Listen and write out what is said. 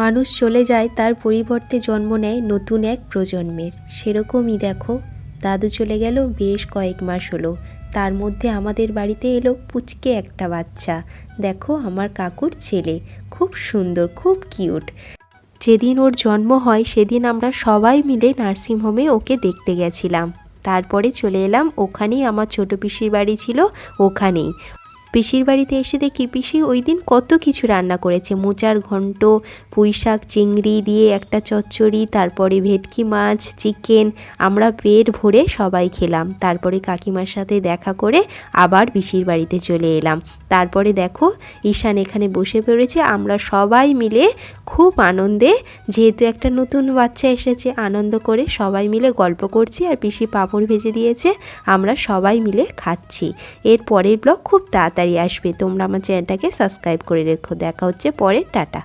মানুষ চলে যায়, তার পরিবর্তে জন্ম নেয় নতুন এক প্রজন্মের। সেরকমই দেখো, দাদু চলে গেল বেশ কয়েক মাস হলো। তার মধ্যে আমাদের বাড়িতে এলো পুচকে একটা বাচ্চা। দেখো, আমার কাকুর ছেলে, খুব সুন্দর, খুব কিউট। যেদিন ওর জন্ম হয় সেদিন আমরা সবাই মিলে নার্সিংহোমে ওকে দেখতে গেছিলাম। তারপরে চলে এলাম, ওখানেই আমার ছোটো পিসির বাড়ি ছিল, ওখানেই। পিসির বাড়িতে এসে দেখি পিসি ওই দিন কত কিছু রান্না করেছে। মোচার ঘন্ট, পুঁই শাক, চিংড়ি দিয়ে একটা চচ্চড়ি, তারপরে ভেটকি মাছ, চিকেন। আমরা পেট ভরে সবাই খেলাম। তারপরে কাকিমার সাথে দেখা করে আবার পিসির বাড়িতে চলে এলাম। তারপরে দেখো, ঈশান এখানে বসে পড়েছে। আমরা সবাই মিলে খুব আনন্দে, যেহেতু একটা নতুন বাচ্চা এসেছে, আনন্দ করে সবাই মিলে গল্প করছি। আর পিসি পাঁপড় ভেজে দিয়েছে, আমরা সবাই মিলে খাচ্ছি। এর পরের ব্লগ খুব তাড়াতাড়ি আসবে। তোমরা আমার চ্যানেলটাকে সাবস্ক্রাইব করে রেখো। দেখা হচ্ছে পরে, টাটা।